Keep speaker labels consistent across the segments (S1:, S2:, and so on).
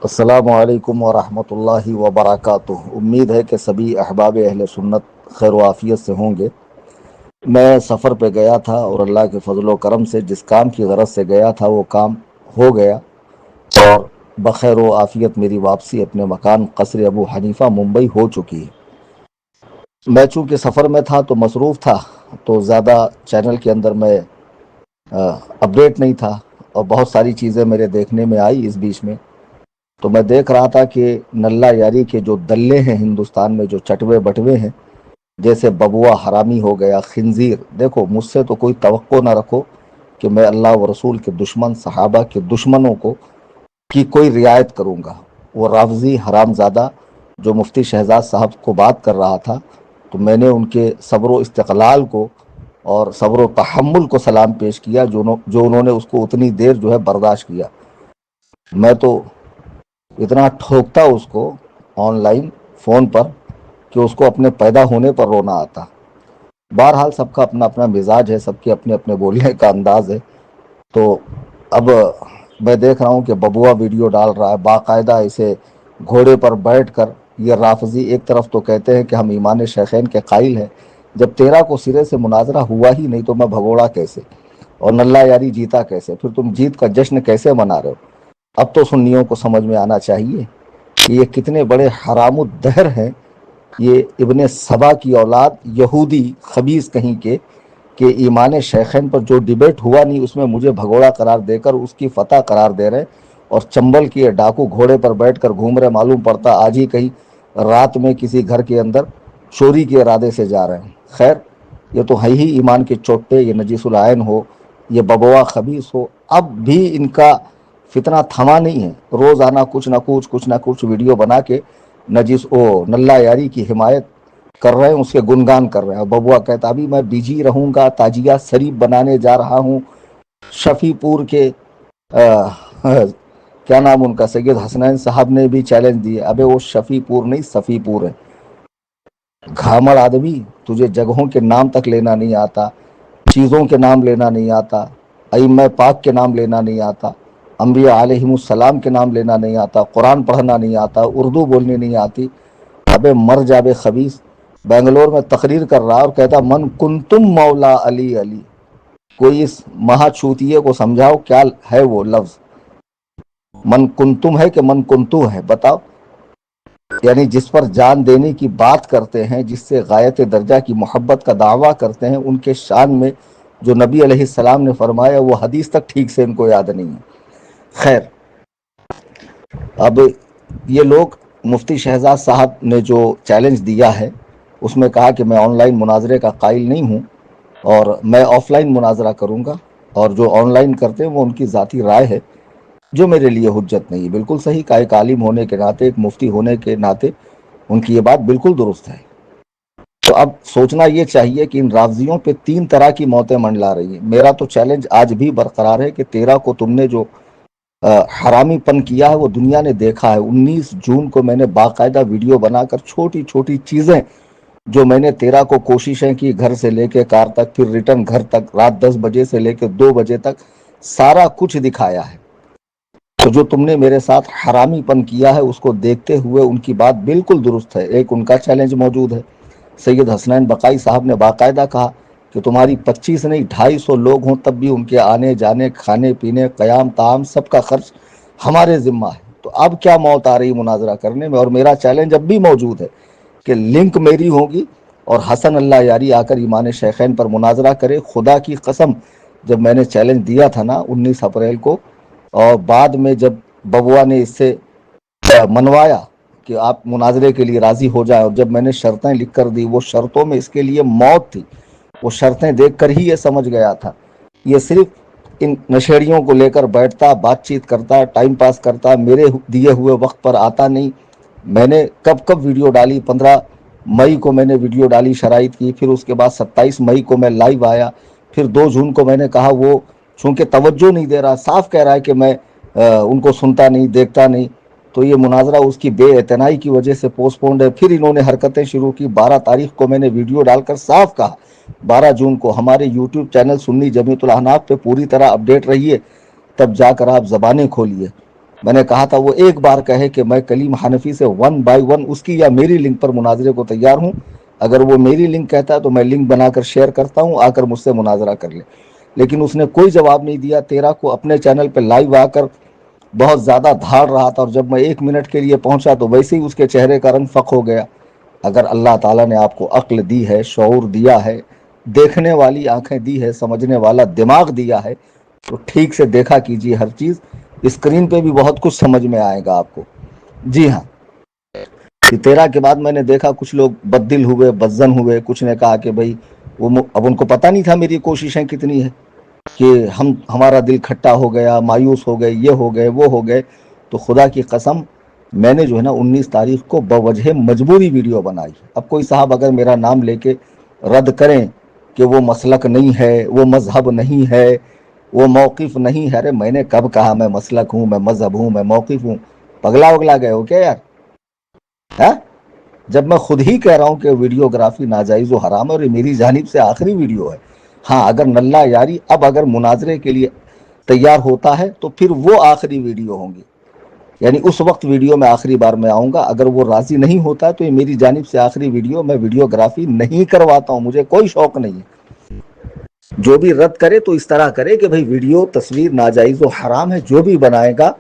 S1: السلام علیکم ورحمۃ اللہ وبرکاتہ۔ امید ہے کہ سبھی احباب اہل سنت خیر و عافیت سے ہوں گے۔ میں سفر پہ گیا تھا اور اللہ کے فضل و کرم سے جس کام کی غرض سے گیا تھا وہ کام ہو گیا، اور بخیر و عافیت میری واپسی اپنے مکان قصر ابو حنیفہ ممبئی ہو چکی ہے۔ میں چونکہ سفر میں تھا تو مصروف تھا، تو زیادہ چینل کے اندر میں اپڈیٹ نہیں تھا، اور بہت ساری چیزیں میرے دیکھنے میں آئی اس بیچ میں۔ تو میں دیکھ رہا تھا کہ نلہ یاری کے جو دلے ہیں ہندوستان میں، جو چٹوے بٹوے ہیں، جیسے ببوا حرامی ہو گیا، خنزیر۔ دیکھو، مجھ سے تو کوئی توقع نہ رکھو کہ میں اللہ و رسول کے دشمن، صحابہ کے دشمنوں کی کوئی رعایت کروں گا۔ وہ رافضی حرام زادہ جو مفتی شہزاد صاحب کو بات کر رہا تھا، تو میں نے ان کے صبر و استقلال کو اور صبر و تحمل کو سلام پیش کیا، جو انہوں نے اس کو اتنی دیر جو ہے برداشت کیا۔ میں تو اتنا ٹھوکتا اس کو آن لائن فون پر کہ اس کو اپنے پیدا ہونے پر رونا آتا۔ بہرحال سب کا اپنا اپنا مزاج ہے، سب کے اپنے اپنے بولنے کا انداز ہے۔ تو اب میں دیکھ رہا ہوں کہ ببوا ویڈیو ڈال رہا ہے باقاعدہ اسے گھوڑے پر بیٹھ کر۔ یہ رافضی ایک طرف تو کہتے ہیں کہ ہم ایمان شیخین کے قائل ہیں، جب تیرا کو سرے سے مناظرہ ہوا ہی نہیں تو میں بھگوڑا کیسے، اور نلہ یاری جیتا کیسے؟ پھر تم جیت کا جشن کیسے منا رہے ہو؟ اب تو سنیوں کو سمجھ میں آنا چاہیے کہ یہ کتنے بڑے حرام الدہر ہیں، یہ ابن سبا کی اولاد، یہودی خبیث کہیں کے، کہ ایمان شیخین پر جو ڈیبیٹ ہوا نہیں اس میں مجھے بھگوڑا قرار دے کر اس کی فتح قرار دے رہے، اور چنبل کی ڈاکو گھوڑے پر بیٹھ کر گھوم رہے، معلوم پڑتا آج ہی کہیں رات میں کسی گھر کے اندر چوری کے ارادے سے جا رہے ہیں۔ خیر، یہ تو ہے ہی ایمان کے چوٹے، یہ نجیس العین ہو، یہ ببوا خبیث ہو، اب بھی ان کا فتنہ تھما نہیں ہے۔ روزانہ کچھ نہ کچھ ویڈیو بنا کے نلہ یاری کی حمایت کر رہے ہیں، اس کے گنگان کر رہے ہیں۔ ببوا کہتا ابھی میں بیجی رہوں گا، تاجیہ شریف بنانے جا رہا ہوں، شفیع پور کے کیا نام ان کا، سید حسنین صاحب نے بھی چیلنج دیے، ابے وہ شفیع پور نہیں صفی پور ہے۔ گھامڑ آدمی، تجھے جگہوں کے نام تک لینا نہیں آتا، چیزوں کے نام لینا نہیں آتا، ائمہ پاک کے نام لینا نہیں آتا، انبیاء علیہم السلام کے نام لینا نہیں آتا، قرآن پڑھنا نہیں آتا، اردو بولنی نہیں آتی۔ ابے مر جا بے خبیث۔ بنگلور میں تقریر کر رہا اور کہتا من کنتم مولا علی علی۔ کوئی اس مہا چوتیے کو سمجھاؤ کیا ہے وہ لفظ، من کنتم ہے کہ من کنتو ہے؟ بتاؤ۔ یعنی جس پر جان دینے کی بات کرتے ہیں، جس سے غایت درجہ کی محبت کا دعویٰ کرتے ہیں، ان کے شان میں جو نبی علیہ السلام نے فرمایا وہ حدیث تک ٹھیک سے ان کو یاد نہیں ہے۔ خیر، اب یہ لوگ، مفتی شہزاد صاحب نے جو چیلنج دیا ہے اس میں کہا کہ میں آن لائن مناظرے کا قائل نہیں ہوں، اور میں آف لائن مناظرہ کروں گا، اور جو آن لائن کرتے ہیں وہ ان کی ذاتی رائے ہے جو میرے لیے حجت نہیں ہے۔ بالکل صحیح کہا، ایک عالم ہونے کے ناطے، ایک مفتی ہونے کے ناطے ان کی یہ بات بالکل درست ہے۔ تو اب سوچنا یہ چاہیے کہ ان رافضیوں پہ 3 طرح کی موتیں منڈلا رہی ہیں۔ میرا تو چیلنج آج بھی برقرار ہے کہ 13 کو تم نے جو حرامی پن کیا ہے وہ دنیا نے دیکھا ہے۔ 19 جون کو میں نے باقاعدہ ویڈیو بنا کر چھوٹی چھوٹی چیزیں جو میں نے 13 کو کوششیں کی، گھر سے لے کے کار تک، پھر ریٹرن گھر تک، رات 10 بجے سے لے کے 2 بجے تک سارا کچھ دکھایا ہے۔ تو جو تم نے میرے ساتھ حرامی پن کیا ہے اس کو دیکھتے ہوئے ان کی بات بالکل درست ہے۔ ایک ان کا چیلنج موجود ہے، سید حسنین بقائی صاحب نے باقاعدہ کہا کہ تمہاری 25 نہیں 250 لوگ ہوں تب بھی ان کے آنے جانے، کھانے پینے، قیام طعام سب کا خرچ ہمارے ذمہ ہے۔ تو اب کیا موت آ رہی مناظرہ کرنے میں؟ اور میرا چیلنج اب بھی موجود ہے کہ لنک میری ہوگی اور حسن اللہ یاری آ کر ایمان شیخین پر مناظرہ کرے۔ خدا کی قسم، جب میں نے چیلنج دیا تھا نا 19 اپریل کو، اور بعد میں جب ببوا نے اس سے منوایا کہ آپ مناظرے کے لیے راضی ہو جائیں، اور جب میں نے شرطیں لکھ کر دی، وہ شرطوں میں اس کے لیے موت تھی۔ وہ شرطیں دیکھ کر ہی یہ سمجھ گیا تھا، یہ صرف ان نشیڑیوں کو لے کر بیٹھتا، بات چیت کرتا، ٹائم پاس کرتا، میرے دیے ہوئے وقت پر آتا نہیں۔ میں نے کب ویڈیو ڈالی، 15 مئی کو میں نے ویڈیو ڈالی، شرائط کی، پھر اس کے بعد 27 مئی کو میں لائیو آیا، پھر 2 جون کو میں نے کہا وہ چونکہ توجہ نہیں دے رہا، صاف کہہ رہا ہے کہ میں ان کو سنتا نہیں، دیکھتا نہیں، تو یہ مناظرہ اس کی بے اعتنائی کی وجہ سے پوسٹ پونڈ ہے۔ پھر انہوں نے حرکتیں شروع کی۔ 12 تاریخ کو میں نے ویڈیو ڈال کر صاف کہا، 12 جون کو ہمارے یوٹیوب چینل سنی جمیعت الاحناف پہ پوری طرح اپڈیٹ رہیے، تب جا کر آپ زبانیں کھولیے۔ میں نے کہا تھا وہ ایک بار کہے کہ میں کلیم حنفی سے 1 بائی 1 اس کی یا میری لنک پر مناظرے کو تیار ہوں. اگر وہ میری لنک کہتا ہے تو میں لنک بنا کر شیئر کرتا ہوں, آ کر مجھ سے مناظرہ کر لے. لیکن اس نے کوئی جواب نہیں دیا. 13 کو اپنے چینل پہ لائیو آ کر بہت زیادہ دھاڑ رہا تھا, اور جب میں 1 منٹ کے لیے پہنچا تو ویسے ہی اس کے چہرے کا رنگ فق ہو گیا. اگر اللہ تعالیٰ نے آپ کو عقل دی ہے, شعور دیا ہے, دیکھنے والی آنکھیں دی ہے, سمجھنے والا دماغ دیا ہے, تو ٹھیک سے دیکھا کیجیے ہر چیز. اسکرین پہ بھی بہت کچھ سمجھ میں آئے گا آپ کو. جی ہاں, 13 کے بعد میں نے دیکھا کچھ لوگ بددل ہوئے, بدظن ہوئے. کچھ نے کہا کہ بھائی اب ان کو پتہ نہیں تھا میری کوششیں کتنی ہیں, کہ ہمارا دل کھٹا ہو گیا, مایوس ہو گئے, یہ ہو گئے, وہ ہو گئے. تو خدا کی قسم میں نے جو ہے نا 19 تاریخ کو بوجہ مجبوری ویڈیو بنائی. اب کوئی صاحب اگر میرا نام لے کے رد کریں کہ وہ مسلک نہیں ہے, وہ مذہب نہیں ہے, وہ موقف نہیں ہے, ارے میں نے کب کہا میں مسلک ہوں, میں مذہب ہوں, میں موقف ہوں؟ پگلا وگلا گئے ہو کیا یار؟ جب میں خود ہی کہہ رہا ہوں کہ ویڈیوگرافی ناجائز و حرام ہے, اور یہ میری جانب سے آخری ویڈیو ہے. ہاں اگر نلہ یاری اب اگر مناظرے کے لیے تیار ہوتا ہے تو پھر وہ آخری ویڈیو ہوں گی, یعنی اس وقت ویڈیو میں آخری بار میں آؤں گا. اگر وہ راضی نہیں ہوتا تو یہ میری جانب سے آخری ویڈیو. میں ویڈیوگرافی نہیں کرواتا ہوں, مجھے کوئی شوق نہیں ہے. جو بھی رد کرے تو اس طرح کرے کہ بھئی ویڈیو تصویر ناجائز و حرام ہے, جو بھی بنائے گا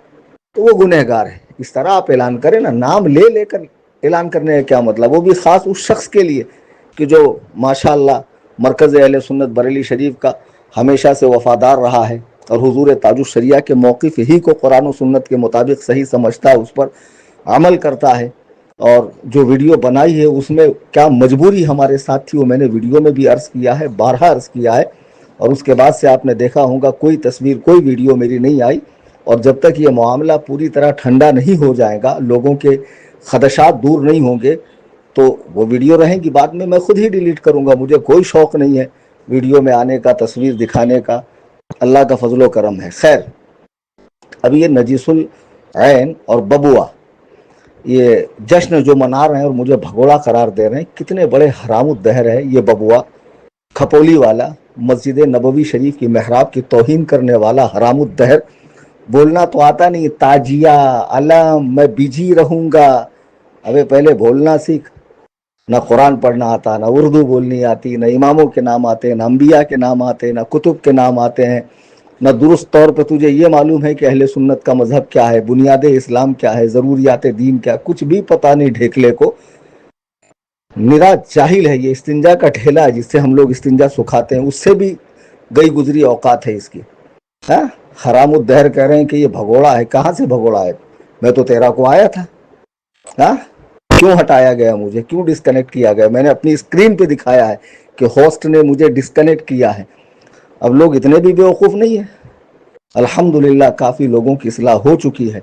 S1: تو وہ گنہگار ہے. اس طرح آپ اعلان کریں نا, نام لے لے کر اعلان کرنے کا کیا مطلب؟ وہ بھی خاص اس شخص کے لیے کہ جو ماشاءاللہ مرکز اہل سنت بریلی شریف کا ہمیشہ سے وفادار رہا ہے, اور حضور تاج الشریعہ کے موقف ہی کو قرآن و سنت کے مطابق صحیح سمجھتا ہے, اس پر عمل کرتا ہے. اور جو ویڈیو بنائی ہے اس میں کیا مجبوری ہمارے ساتھ تھی, وہ میں نے ویڈیو میں بھی عرض کیا ہے, بارہا عرض کیا ہے. اور اس کے بعد سے آپ نے دیکھا ہوگا کوئی تصویر, کوئی ویڈیو میری نہیں آئی. اور جب تک یہ معاملہ پوری طرح ٹھنڈا نہیں ہو جائے گا, لوگوں کے خدشات دور نہیں ہوں گے, تو وہ ویڈیو رہیں گی. بعد میں خود ہی ڈیلیٹ کروں گا. مجھے کوئی شوق نہیں ہے ویڈیو میں آنے کا, تصویر دکھانے کا. اللہ کا فضل و کرم ہے. خیر, اب یہ نجیس العین اور ببوا یہ جشن جو منا رہے ہیں اور مجھے بھگوڑا قرار دے رہے ہیں, کتنے بڑے حرام الدہر ہے یہ ببوا. کھپولی والا, مسجد نبوی شریف کی محراب کی توہین کرنے والا حرام الدہر. بولنا تو آتا نہیں, تاجیہ علم میں بجی رہوں گا. ابے پہلے بولنا سیکھ. نہ قرآن پڑھنا آتا, نہ اردو بولنی آتی, نہ اماموں کے نام آتے, نہ انبیاء کے نام آتے, نہ کتب کے نام آتے ہیں, نہ درست طور پہ تجھے یہ معلوم ہے کہ اہل سنت کا مذہب کیا ہے, بنیاد اسلام کیا ہے, ضروریات دین کیا, کچھ بھی پتہ نہیں ڈھیکلے کو. نرا جاہل ہے یہ. استنجا کا ٹھیلا ہے جس سے ہم لوگ استنجا سکھاتے ہیں, اس سے بھی گئی گزری اوقات ہے اس کی. حرام الدہر کہہ رہے ہیں کہ یہ بھگوڑا ہے. کہاں سے بھگوڑا ہے؟ میں تو 13 کو آیا تھا. کیوں ہٹایا گیا مجھے, کیوں ڈسکنیکٹ کیا گیا؟ میں نے اپنی اسکرین پہ دکھایا ہے کہ ہوسٹ نے مجھے ڈسکنیکٹ کیا ہے. اب لوگ اتنے بھی بیوقوف نہیں ہیں. الحمدللہ کافی لوگوں کی اصلاح ہو چکی ہے,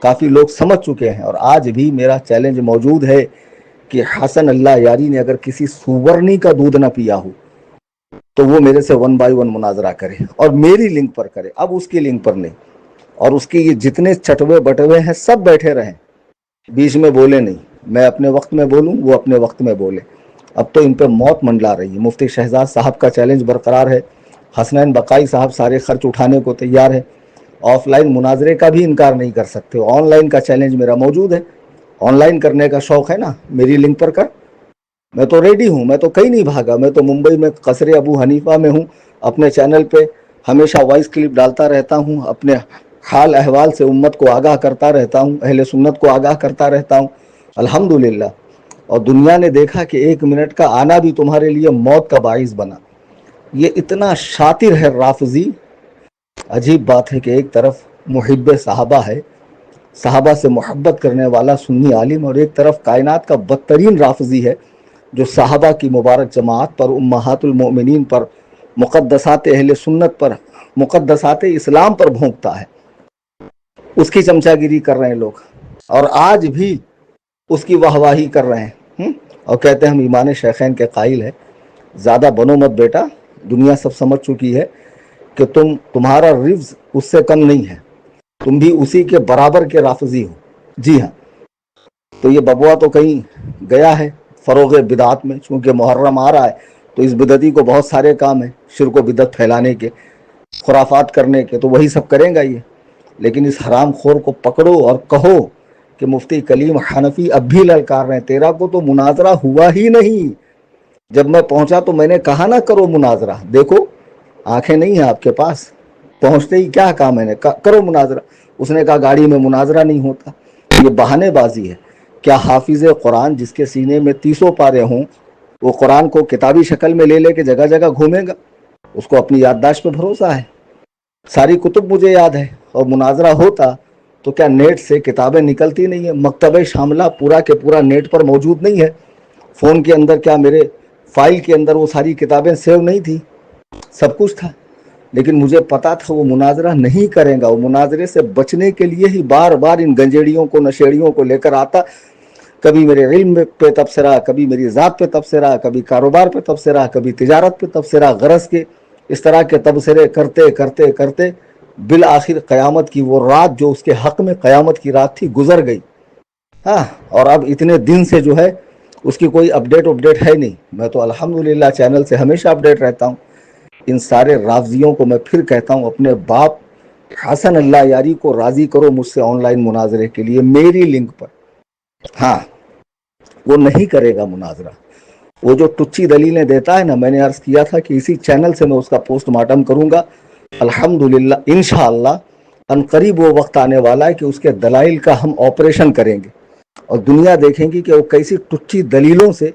S1: کافی لوگ سمجھ چکے ہیں. اور آج بھی میرا چیلنج موجود ہے کہ حسن اللہ یاری نے اگر کسی سورنی کا دودھ نہ پیا ہو تو وہ میرے سے 1 بائی 1 مناظرہ کرے, اور میری لنک پر کرے, اب اس کی لنک پر نہیں. اور اس کی یہ جتنے چٹوے بٹوے ہیں سب بیٹھے رہیں, بیچ میں بولے نہیں. میں اپنے وقت میں بولوں, وہ اپنے وقت میں بولے. اب تو ان پہ موت منڈلا رہی ہے. مفتی شہزاد صاحب کا چیلنج برقرار ہے, حسنین بقائی صاحب سارے خرچ اٹھانے کو تیار ہے. آف لائن مناظرے کا بھی انکار نہیں کر سکتے. آن لائن کا چیلنج میرا موجود ہے. آن لائن کرنے کا شوق ہے نا, میری لنک پر کر. میں تو ریڈی ہوں, میں تو کہیں نہیں بھاگا. میں تو ممبئی میں قصر ابو حنیفہ میں ہوں. اپنے چینل پہ ہمیشہ وائس کلپ ڈالتا رہتا ہوں, اپنے حال احوال سے امت کو آگاہ کرتا رہتا ہوں, اہل سنت کو آگاہ کرتا رہتا ہوں. الحمدللہ. اور دنیا نے دیکھا کہ 1 منٹ کا آنا بھی تمہارے لیے موت کا باعث بنا. یہ اتنا شاطر ہے رافضی. عجیب بات ہے کہ ایک طرف محب صحابہ ہے, صحابہ سے محبت کرنے والا سنی عالم, اور ایک طرف کائنات کا بدترین رافضی ہے جو صحابہ کی مبارک جماعت پر, امہات المؤمنین پر, مقدسات اہل سنت پر, مقدسات اسلام پر بھونکتا ہے. اس کی چمچا گیری کر رہے ہیں لوگ, اور آج بھی اس کی واہواہی کر رہے ہیں, اور کہتے ہیں ہم ایمان شیخین کے قائل ہیں. زیادہ بنو مت بیٹا, دنیا سب سمجھ چکی ہے کہ تمہارا رفض اس سے کم نہیں ہے, تم بھی اسی کے برابر کے رافضی ہو. جی ہاں, تو یہ ببوا تو کہیں گیا ہے فروغ بدعات میں, چونکہ محرم آ رہا ہے تو اس بدعتی کو بہت سارے کام ہیں, شرک و بدعت پھیلانے کے, خرافات کرنے کے, تو وہی سب کریں گا یہ. لیکن اس حرام خور کو پکڑو اور کہو کہ مفتی کلیم حنفی اب بھی للکار رہے ہیں، تیرا کو تو مناظرہ ہوا ہی نہیں۔ جب میں پہنچا تو میں نے کہا نہ کرو مناظرہ، دیکھو آنکھیں نہیں ہیں آپ کے پاس، پہنچتے ہی کیا کہا میں نے، کرو مناظرہ۔ اس نے کہا گاڑی میں مناظرہ نہیں ہوتا۔ یہ بہانے بازی ہے۔ کیا حافظ قرآن جس کے سینے میں 30 پارے ہوں وہ قرآن کو کتابی شکل میں لے لے کے جگہ جگہ گھومے گا؟ اس کو اپنی یادداشت پہ بھروسہ ہے، ساری کتب مجھے یاد ہے، اور مناظرہ ہوتا تو کیا نیٹ سے کتابیں نکلتی نہیں ہیں؟ مکتبہ شاملہ پورا کے پورا نیٹ پر موجود نہیں ہے؟ فون کے اندر کیا میرے فائل کے اندر وہ ساری کتابیں سیو نہیں تھی؟ سب کچھ تھا، لیکن مجھے پتا تھا وہ مناظرہ نہیں کرے گا۔ وہ مناظرے سے بچنے کے لیے ہی بار بار ان گنجیڑیوں کو نشیڑیوں کو لے کر آتا، کبھی میرے علم پہ تبصرہ، کبھی میری ذات پہ تبصرہ، کبھی کاروبار پہ تبصرہ، کبھی تجارت پہ تبصرہ، غرض کے اس طرح کے تبصرے کرتے کرتے کرتے بالآخر قیامت کی وہ رات جو اس کے حق میں قیامت کی رات تھی گزر گئی۔ ہاں، اور اب اتنے دن سے جو ہے اس کی کوئی اپڈیٹ ہے نہیں۔ میں تو الحمدللہ چینل سے ہمیشہ اپڈیٹ رہتا ہوں۔ ان سارے رافضیوں کو میں پھر کہتا ہوں، اپنے باپ حسن اللہ یاری کو راضی کرو مجھ سے آن لائن مناظرے کے لیے میری لنک پر۔ ہاں، وہ نہیں کرے گا مناظرہ۔ وہ جو ٹچی دلیلیں دیتا ہے نا، میں نے عرض کیا تھا کہ اسی چینل سے میں اس کا پوسٹ مارٹم کروں گا الحمدللہ، انشاءاللہ عنقریب وہ وقت آنے والا ہے کہ اس کے دلائل کا ہم آپریشن کریں گے، اور دنیا دیکھیں گی کہ وہ کیسی ٹچی دلیلوں سے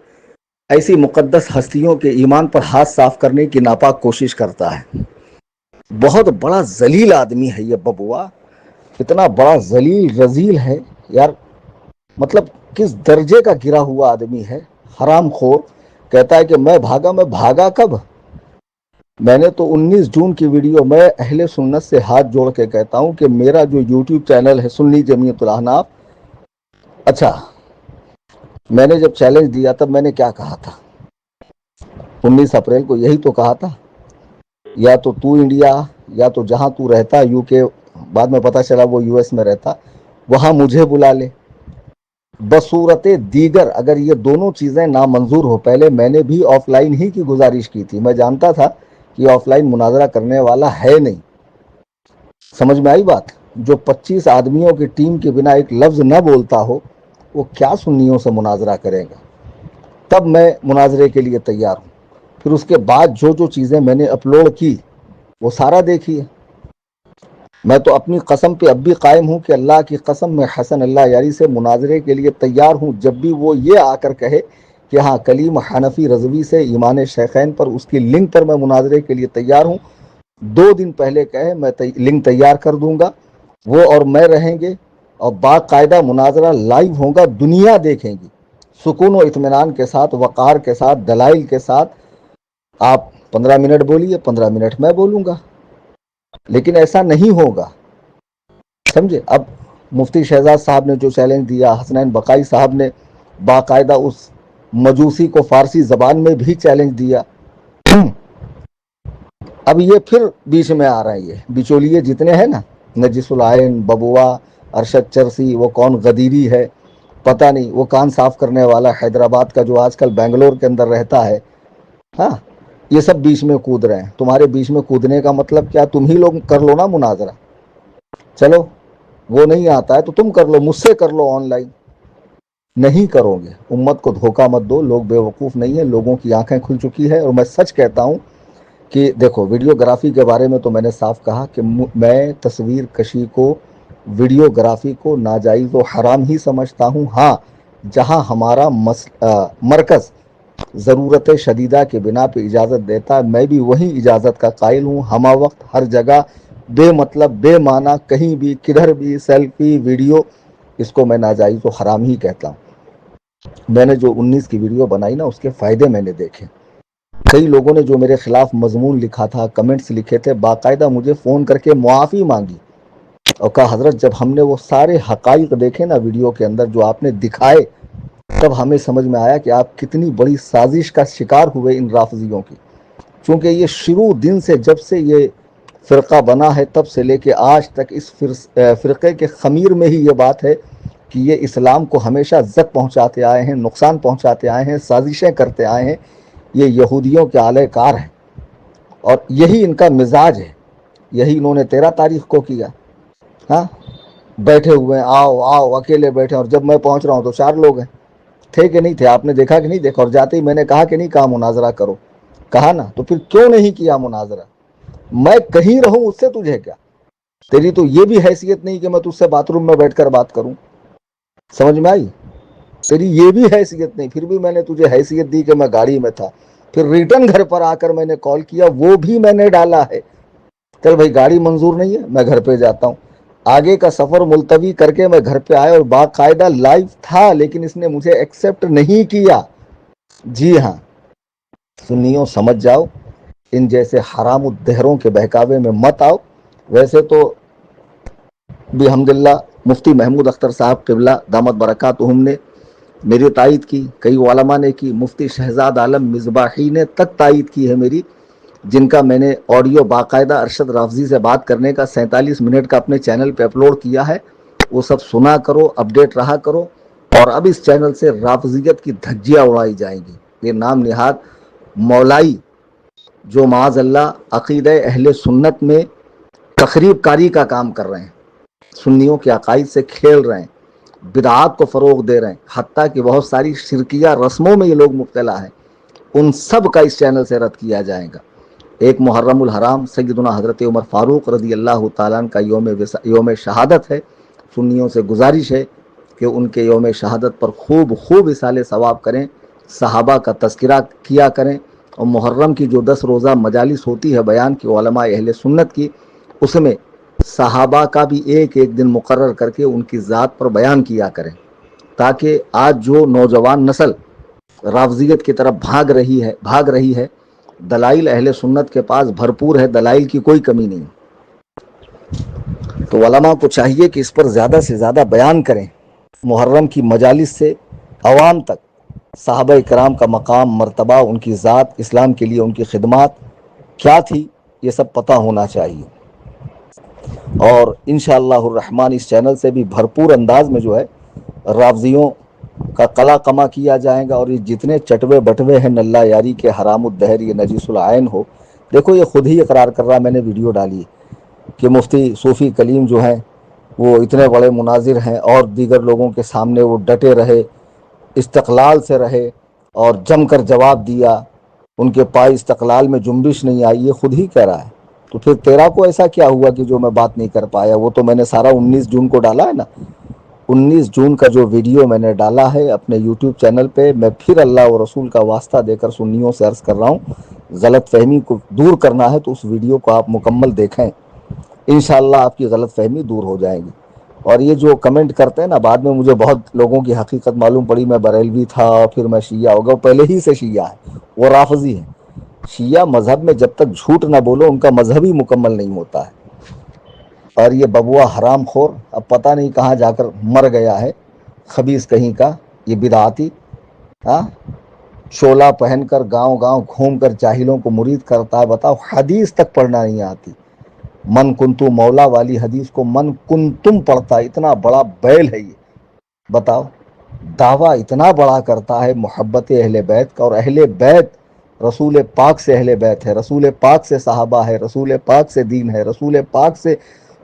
S1: ایسی مقدس ہستیوں کے ایمان پر ہاتھ صاف کرنے کی ناپاک کوشش کرتا ہے۔ بہت بڑا ذلیل آدمی ہے یہ ببوا، اتنا بڑا ذلیل رذیل ہے یار، مطلب کس درجے کا گرا ہوا آدمی ہے، حرام خور۔ کہتا ہے کہ میں بھاگا کب؟ میں نے تو 19 جون کی ویڈیو میں اہل سنت سے ہاتھ جوڑ کے کہتا ہوں کہ میرا جو یوٹیوب چینل ہے سنی جمعیت الاحناف، اچھا میں نے جب چیلنج دیا تب میں نے کیا کہا تھا؟ 19 اپریل کو یہی تو کہا تھا، یا تو انڈیا یا تو جہاں تو رہتا یو کے، بعد میں پتا چلا وہ یو ایس میں رہتا، وہاں مجھے بلا لے۔ بصورت دیگر اگر یہ دونوں چیزیں نامنظور ہو، پہلے میں نے بھی آف لائن ہی کی گزارش کی تھی، میں جانتا تھا کہ آف لائن مناظرہ کرنے والا ہے نہیں۔ سمجھ میں آئی بات؟ جو 25 آدمیوں کی ٹیم کے بنا ایک لفظ نہ بولتا ہو وہ کیا سنیوں سے مناظرہ کرے گا؟ تب میں مناظرے کے لیے تیار ہوں۔ پھر اس کے بعد جو چیزیں میں نے اپلوڈ کی وہ سارا دیکھیے۔ میں تو اپنی قسم پہ اب بھی قائم ہوں کہ اللہ کی قسم میں حسن اللہ یاری سے مناظرے کے لیے تیار ہوں، جب بھی وہ یہ آ کر کہے کہ ہاں کلیم حنفی رضوی سے ایمان شیخین پر اس کی لنک پر میں مناظرے کے لیے تیار ہوں، 2 دن پہلے کہے میں لنک تیار کر دوں گا، وہ اور میں رہیں گے اور باقاعدہ مناظرہ لائیو ہوگا، دنیا دیکھیں گی سکون و اطمینان کے ساتھ، وقار کے ساتھ، دلائل کے ساتھ۔ آپ 15 منٹ بولیے، 15 منٹ میں بولوں گا، لیکن ایسا نہیں ہوگا، سمجھے؟ اب مفتی شہزاد صاحب نے جو چیلنج دیا، حسنین بقائی صاحب نے باقاعدہ اس مجوسی کو فارسی زبان میں بھی چیلنج دیا۔ اب یہ پھر بیچ میں آ رہا ہے، یہ بچولیے جتنے ہیں نا، نجس العین، ببوا، ارشد چرسی، وہ کون غدیری ہے پتہ نہیں، وہ کان صاف کرنے والا حیدرآباد کا جو آج کل بنگلور کے اندر رہتا ہے، ہاں یہ سب بیچ میں کود رہے ہیں۔ تمہارے بیچ میں کودنے کا مطلب کیا؟ تم ہی لوگ کر لو نا مناظرہ، چلو وہ نہیں آتا ہے تو تم کر لو، مجھ سے کر لو آن لائن۔ نہیں کرو گے، امت کو دھوکہ مت دو، لوگ بے وقوف نہیں ہیں، لوگوں کی آنکھیں کھل چکی ہے۔ اور میں سچ کہتا ہوں کہ دیکھو ویڈیوگرافی کے بارے میں تو میں نے صاف کہا کہ میں تصویر کشی کو، ویڈیوگرافی کو ناجائز و حرام ہی سمجھتا ہوں۔ ہاں جہاں ہمارا مرکز ضرورت شدیدہ کے بنا پہ اجازت دیتا ہے، میں بھی وہی اجازت کا قائل ہوں۔ ہمہ وقت ہر جگہ بے مطلب بے معنی کہیں بھی کدھر بھی سیلفی ویڈیو، اس کو میں ناجائز و حرام ہی کہتا ہوں۔ میں نے جو 19 کی ویڈیو بنائی نا، اس کے فائدے میں نے دیکھے۔ کئی لوگوں نے جو میرے خلاف مضمون لکھا تھا، کمنٹس لکھے تھے، باقاعدہ مجھے فون کر کے معافی مانگی اور کہا حضرت جب ہم نے وہ سارے حقائق دیکھے نا ویڈیو کے اندر جو آپ نے دکھائے، تب ہمیں سمجھ میں آیا کہ آپ کتنی بڑی سازش کا شکار ہوئے ان رافضیوں کی۔ چونکہ یہ شروع دن سے، جب سے یہ فرقہ بنا ہے تب سے لے کے آج تک، اس فرقے کے خمیر میں ہی یہ بات ہے کہ یہ اسلام کو ہمیشہ زد پہنچاتے آئے ہیں، نقصان پہنچاتے آئے ہیں، سازشیں کرتے آئے ہیں۔ یہ یہودیوں کے آلہ کار ہیں اور یہی ان کا مزاج ہے، یہی انہوں نے 13 تاریخ کو کیا۔ ہاں بیٹھے ہوئے ہیں، آؤ آؤ اکیلے بیٹھے ہیں، اور جب میں پہنچ رہا ہوں تو 4 لوگ ہیں. تھے کہ نہیں تھے؟ آپ نے دیکھا کہ نہیں دیکھا؟ اور جاتے ہی میں نے کہا کہ نہیں کہا مناظرہ کرو؟ کہا نا. تو پھر کیوں نہیں کیا مناظرہ؟ میں کہیں رہوں اس سے تجھے کیا؟ تیری تو یہ بھی حیثیت نہیں کہ میں تجھ سے باتھ روم میں بیٹھ کر بات کروں. سمجھ میں آئی؟ تیری یہ بھی حیثیت نہیں. پھر بھی میں نے تجھے حیثیت دی کہ میں گاڑی میں تھا. پھر ریٹرن گھر پر آ کر میں نے کال کیا، وہ بھی میں نے ڈالا ہے. چل بھائی گاڑی منظور نہیں ہے، میں گھر پہ جاتا ہوں. آگے کا سفر ملتوی کر کے میں گھر پہ آیا اور باقاعدہ لائیو تھا، لیکن اس نے مجھے ایکسپٹ نہیں کیا. جی ہاں سنیوں سمجھ جاؤ، ان جیسے حرام الدہروں کے بہکاوے میں مت آؤ. ویسے تو بحمد اللہ مفتی محمود اختر صاحب قبلہ دامت برکاتہم نے میری تائید کی، کئی علماء نے کی، مفتی شہزاد عالم مصباحی نے تک تائید کی ہے میری، جن کا میں نے آڈیو باقاعدہ ارشد رافضی سے بات کرنے کا 47 منٹ کا اپنے چینل پہ اپلوڈ کیا ہے. وہ سب سنا کرو، اپڈیٹ رہا کرو. اور اب اس چینل سے رافضیت کی دھجیاں اڑائی جائیں گی. یہ نام نہاد مولائی جو معاذ اللہ عقیدہ اہل سنت میں تخریب کاری کا کام کر رہے ہیں، سنیوں کے عقائد سے کھیل رہے ہیں، بدعات کو فروغ دے رہے ہیں، حتیٰ کہ بہت ساری شرکیہ رسموں میں یہ لوگ مبتلا ہیں، ان سب کا اس چینل سے رد کیا جائے گا. ایک محرم الحرام سیدنا حضرت عمر فاروق رضی اللہ تعالیٰ کا یوم شہادت ہے. سنیوں سے گزارش ہے کہ ان کے یوم شہادت پر خوب اصالے ثواب کریں، صحابہ کا تذکرہ کیا کریں. اور محرم کی جو 10 روزہ مجالس ہوتی ہے بیان کی علماء اہل سنت کی، اس میں صحابہ کا بھی ایک دن مقرر کر کے ان کی ذات پر بیان کیا کریں، تاکہ آج جو نوجوان نسل رافضیت کی طرف بھاگ رہی ہے، دلائل اہل سنت کے پاس بھرپور ہے، دلائل کی کوئی کمی نہیں. تو علماء کو چاہیے کہ اس پر زیادہ سے زیادہ بیان کریں. محرم کی مجالس سے عوام تک صحابہ کرام کا مقام، مرتبہ، ان کی ذات، اسلام کے لیے ان کی خدمات کیا تھی، یہ سب پتہ ہونا چاہیے. اور انشاءاللہ الرحمن اس چینل سے بھی بھرپور انداز میں جو ہے رافضیوں کا قلع قمع کیا جائے گا. اور یہ جتنے چٹوے بٹوے ہیں نلہ یاری کے، حرام الدہر، یہ نجیس العین ہو، دیکھو یہ خود ہی اقرار کر رہا، میں نے ویڈیو ڈالی کہ مفتی صوفی کلیم جو ہیں وہ اتنے بڑے مناظر ہیں، اور دیگر لوگوں کے سامنے وہ ڈٹے رہے، استقلال سے رہے اور جم کر جواب دیا. ان کے پائے استقلال میں جنبش نہیں آئی، یہ خود ہی کہہ رہا ہے. تو پھر تیرا کو ایسا کیا ہوا کہ جو میں بات نہیں کر پایا؟ وہ تو میں نے سارا 19 جون کو ڈالا ہے نا. 19 جون کا جو ویڈیو میں نے ڈالا ہے اپنے یوٹیوب چینل پہ، میں پھر اللہ و رسول کا واسطہ دے کر سنیوں سے عرض کر رہا ہوں، غلط فہمی کو دور کرنا ہے تو اس ویڈیو کو آپ مکمل دیکھیں، انشاءاللہ آپ کی غلط فہمی دور ہو جائے گی. اور یہ جو کمنٹ کرتے ہیں نا، بعد میں مجھے بہت لوگوں کی حقیقت معلوم پڑی، میں بریلوی تھا اور پھر میں شیعہ ہو گیا. پہلے ہی سے شیعہ ہے، وہ رافضی ہیں. شیعہ مذہب میں جب تک جھوٹ نہ بولو ان کا مذہب ہی مکمل نہیں ہوتا ہے. اور یہ ببوا حرام خور اب پتہ نہیں کہاں جا کر مر گیا ہے، خبیث کہیں کا. یہ بدعاتی چولا پہن کر گاؤں گاؤں گھوم کر جاہلوں کو مرید کرتا ہے. بتاؤ حدیث تک پڑھنا نہیں آتی. من کنتو مولا والی حدیث کو من کنتم پڑھتا ہے. اتنا بڑا بیل ہے یہ. بتاؤ دعویٰ اتنا بڑا کرتا ہے محبت اہل بیت کا، اور اہل بیت رسول پاک سے اہل بیت ہے، رسول پاک سے صحابہ ہے، رسول پاک سے دین ہے، رسول پاک سے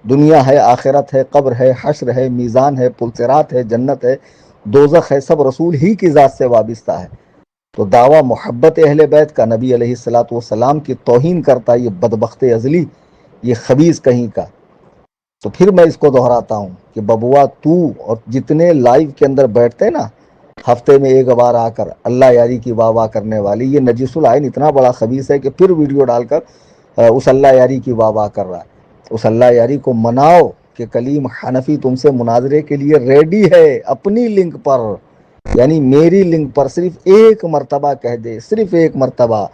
S1: دنیا ہے، آخرت ہے، قبر ہے، حشر ہے، میزان ہے، پلصرات ہے، جنت ہے، دوزخ ہے، سب رسول ہی کی ذات سے وابستہ ہے. تو دعویٰ محبت اہل بیت کا نبی علیہ الصلوۃ والسلام کی توہین کرتا ہے یہ بدبخت ازلی، یہ خبیث کہیں کا. تو پھر میں اس کو دہراتا ہوں کہ ببوا تو اور جتنے لائیو کے اندر بیٹھتے نا ہفتے میں ایک بار آ کر اللہ یاری کی واہ واہ کرنے والی، یہ نجیس العین اتنا بڑا خبیث ہے کہ پھر ویڈیو ڈال کر اس اللہ یاری کی واہ واہ کر رہا ہے. اس اللہ یاری کو مناؤ کہ کلیم حنفی تم سے مناظرے کے لیے ریڈی ہے اپنی لنک پر، یعنی میری لنک پر صرف ایک مرتبہ کہہ دے، صرف ایک مرتبہ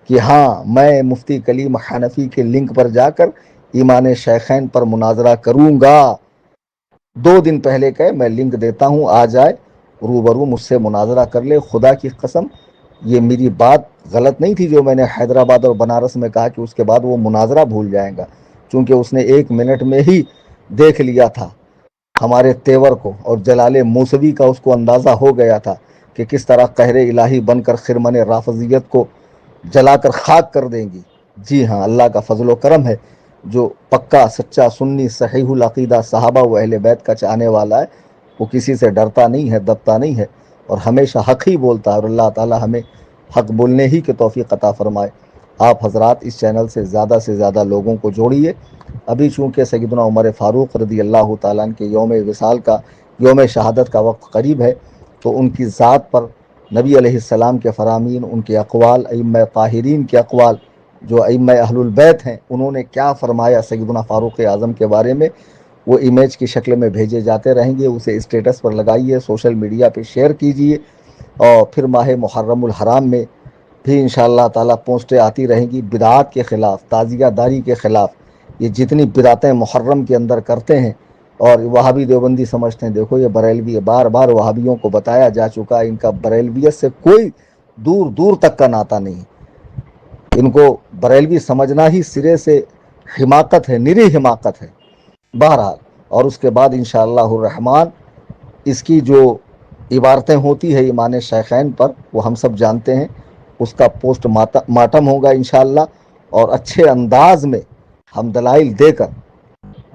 S1: کہ ہاں میں مفتی کلیم حنفی کے لنک پر جا کر ایمان شیخین پر مناظرہ کروں گا. 2 دن پہلے کہ میں لنک دیتا ہوں، آ جائے روبرو مجھ سے مناظرہ کر لے. خدا کی قسم یہ میری بات غلط نہیں تھی جو میں نے حیدرآباد اور بنارس میں کہا کہ اس کے بعد وہ مناظرہ بھول جائے گا، چونکہ اس نے 1 منٹ میں ہی دیکھ لیا تھا ہمارے تیور کو، اور جلال موسوی کا اس کو اندازہ ہو گیا تھا کہ کس طرح قہر الہی بن کر خرمن رافضیت کو جلا کر خاک کر دیں گی. جی ہاں اللہ کا فضل و کرم ہے جو پکا سچا سنی صحیح العقیدہ صحابہ و اہل بیت کا چاہنے والا ہے وہ کسی سے ڈرتا نہیں ہے، دبتا نہیں ہے، اور ہمیشہ حق ہی بولتا ہے، اور اللہ تعالی ہمیں حق بولنے ہی کی توفیق عطا فرمائے۔ آپ حضرات اس چینل سے زیادہ لوگوں کو جوڑیے۔ ابھی چونکہ سیدنا عمر فاروق رضی اللہ تعالیٰ عنہ کے یوم وصال کا، یوم شہادت کا وقت قریب ہے، تو ان کی ذات پر نبی علیہ السلام کے فرامین، ان کے اقوال، ائمہ طاہرین کے اقوال، جو ائمہ اہل البیت ہیں، انہوں نے کیا فرمایا سیدنا فاروق اعظم کے بارے میں، وہ امیج کی شکل میں بھیجے جاتے رہیں گے۔ اسے اسٹیٹس پر لگائیے، سوشل میڈیا پہ شیئر کیجیے، اور پھر ماہ محرم الحرام میں بھی انشاءاللہ تعالیٰ پوسٹیں آتی رہیں گی بدعات کے خلاف، تعزیہ داری کے خلاف۔ یہ جتنی بدعتیں محرم کے اندر کرتے ہیں اور وہابی دیوبندی سمجھتے ہیں، دیکھو یہ بریلوی، بار بار وہابیوں کو بتایا جا چکا ہے ان کا بریلویت سے کوئی دور دور تک کا ناتا نہیں۔ ان کو بریلوی سمجھنا ہی سرے سے حماقت ہے، نری حماقت ہے۔ بہرحال، اور اس کے بعد انشاءاللہ الرحمن اس کی جو عبارتیں ہوتی ہے ایمان شیخین پر، وہ ہم سب جانتے ہیں، اس کا پوسٹ مارٹم ہوگا انشاءاللہ، اور اچھے انداز میں ہم دلائل دے کر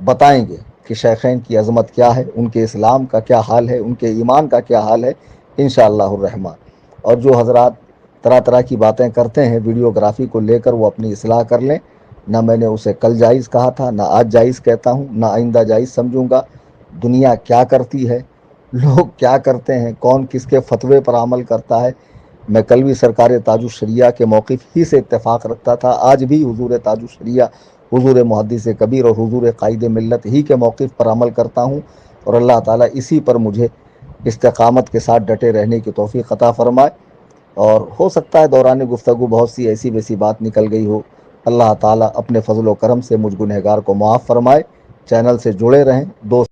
S1: بتائیں گے کہ شیخین کی عظمت کیا ہے، ان کے اسلام کا کیا حال ہے، ان کے ایمان کا کیا حال ہے انشاءاللہ الرحمن۔ اور جو حضرات طرح طرح کی باتیں کرتے ہیں ویڈیوگرافی کو لے کر، وہ اپنی اصلاح کر لیں۔ نہ میں نے اسے کل جائز کہا تھا، نہ آج جائز کہتا ہوں، نہ آئندہ جائز سمجھوں گا۔ دنیا کیا کرتی ہے، لوگ کیا کرتے ہیں، کون کس کے فتوے پر عمل کرتا ہے، میں کل بھی سرکار تاج الشریعہ کے موقف ہی سے اتفاق رکھتا تھا، آج بھی حضور تاج الشریعہ، حضور محدث کبیر اور حضور قائد ملت ہی کے موقف پر عمل کرتا ہوں، اور اللہ تعالیٰ اسی پر مجھے استقامت کے ساتھ ڈٹے رہنے کی توفیق عطا فرمائے۔ اور ہو سکتا ہے دوران گفتگو بہت سی ایسی ویسی بات نکل گئی ہو، اللہ تعالیٰ اپنے فضل و کرم سے مجھ گنہگار کو معاف فرمائے۔ چینل سے جڑے رہیں، دوست